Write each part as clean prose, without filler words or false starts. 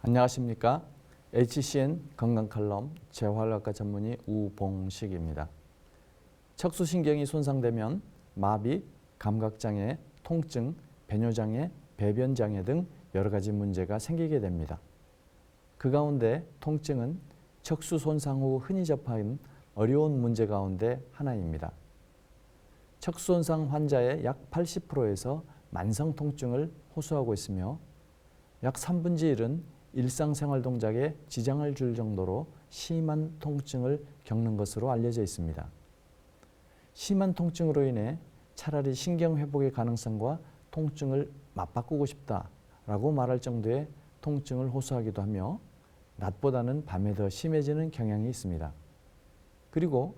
안녕하십니까. HCN 건강칼럼 재활의학과 전문의 우봉식입니다. 척수신경이 손상되면 마비, 감각장애, 통증, 배뇨장애, 배변장애 등 여러 가지 문제가 생기게 됩니다. 그 가운데 통증은 척수 손상 후 흔히 접하는 어려운 문제 가운데 하나입니다. 척수 손상 환자의 약 80%에서 만성 통증을 호소하고 있으며 약 3분의 1은 일상생활 동작에 지장을 줄 정도로 심한 통증을 겪는 것으로 알려져 있습니다. 심한 통증으로 인해 차라리 신경회복의 가능성과 통증을 맞바꾸고 싶다라고 말할 정도의 통증을 호소하기도 하며 낮보다는 밤에 더 심해지는 경향이 있습니다. 그리고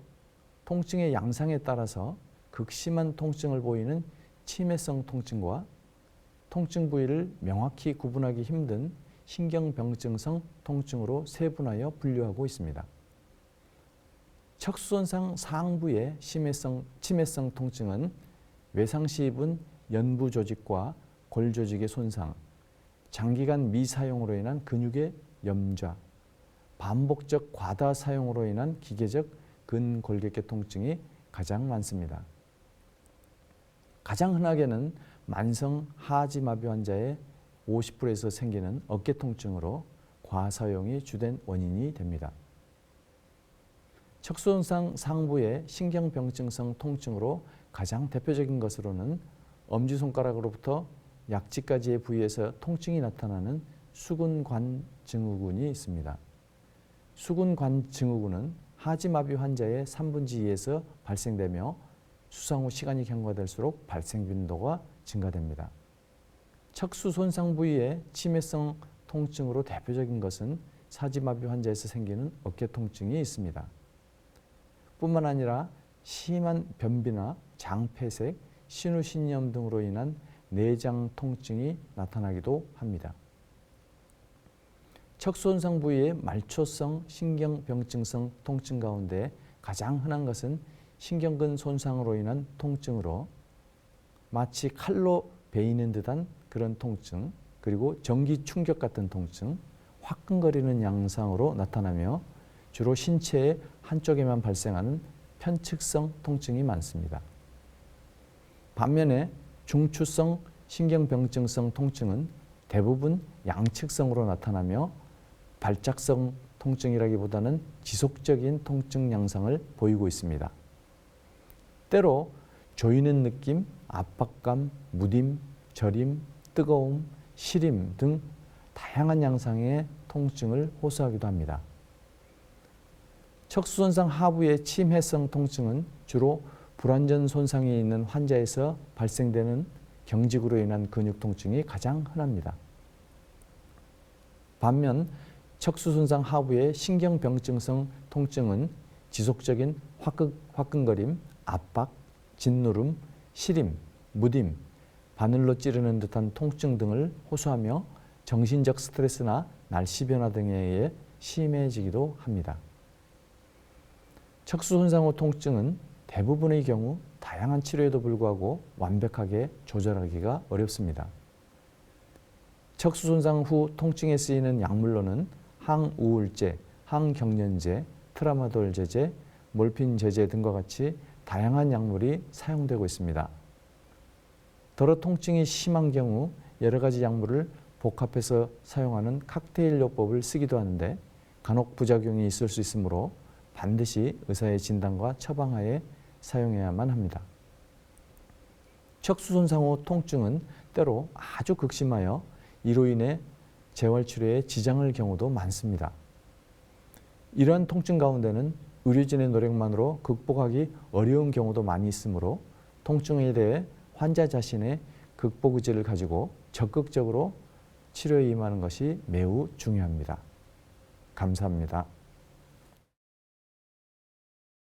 통증의 양상에 따라서 극심한 통증을 보이는 치매성 통증과 통증 부위를 명확히 구분하기 힘든 신경병증성 통증으로 세분하여 분류하고 있습니다. 척수손상 상부의 치매성 통증은 외상시 입은 연부 조직과 골 조직의 손상, 장기간 미사용으로 인한 근육의 염좌, 반복적 과다 사용으로 인한 기계적 근골격계 통증이 가장 많습니다. 가장 흔하게는 만성 하지마비 환자의 50%에서 생기는 어깨 통증으로 과사용이 주된 원인이 됩니다. 척수손상 상부의 신경병증성 통증으로 가장 대표적인 것으로는 엄지손가락으로부터 약지까지의 부위에서 통증이 나타나는 수근관 증후군이 있습니다. 수근관 증후군은 하지마비 환자의 3분의 2에서 발생되며 수상 후 시간이 경과될수록 발생 빈도가 증가됩니다. 척수 손상 부위의 치매성 통증으로 대표적인 것은 사지마비 환자에서 생기는 어깨 통증이 있습니다. 뿐만 아니라 심한 변비나 장폐색, 신우신염 등으로 인한 내장 통증이 나타나기도 합니다. 척수 손상 부위의 말초성 신경병증성 통증 가운데 가장 흔한 것은 신경근 손상으로 인한 통증으로 마치 칼로 베이는 듯한 그런 통증, 그리고 전기 충격 같은 통증, 화끈거리는 양상으로 나타나며 주로 신체의 한쪽에만 발생하는 편측성 통증이 많습니다. 반면에 중추성 신경병증성 통증은 대부분 양측성으로 나타나며 발작성 통증이라기보다는 지속적인 통증 양상을 보이고 있습니다. 때로 조이는 느낌, 압박감, 무딤, 저림, 뜨거움, 시림 등 다양한 양상의 통증을 호소하기도 합니다. 척수손상 하부의 침해성 통증은 주로 불완전 손상이 있는 환자에서 발생되는 경직으로 인한 근육 통증이 가장 흔합니다. 반면 척수손상 하부의 신경병증성 통증은 지속적인 화끈거림, 압박, 짓누름, 시림, 무딤, 바늘로 찌르는 듯한 통증 등을 호소하며 정신적 스트레스나 날씨 변화 등에 의해 심해지기도 합니다. 척수 손상 후 통증은 대부분의 경우 다양한 치료에도 불구하고 완벽하게 조절하기가 어렵습니다. 척수 손상 후 통증에 쓰이는 약물로는 항우울제, 항경련제, 트라마돌 제제, 몰핀 제제 등과 같이 다양한 약물이 사용되고 있습니다. 더러 통증이 심한 경우 여러 가지 약물을 복합해서 사용하는 칵테일요법을 쓰기도 하는데 간혹 부작용이 있을 수 있으므로 반드시 의사의 진단과 처방하에 사용해야만 합니다. 척수 손상 후 통증은 때로 아주 극심하여 이로 인해 재활치료에 지장을 경우도 많습니다. 이러한 통증 가운데는 의료진의 노력만으로 극복하기 어려운 경우도 많이 있으므로 통증에 대해 환자 자신의 극복 의지를 가지고 적극적으로 치료에 임하는 것이 매우 중요합니다. 감사합니다.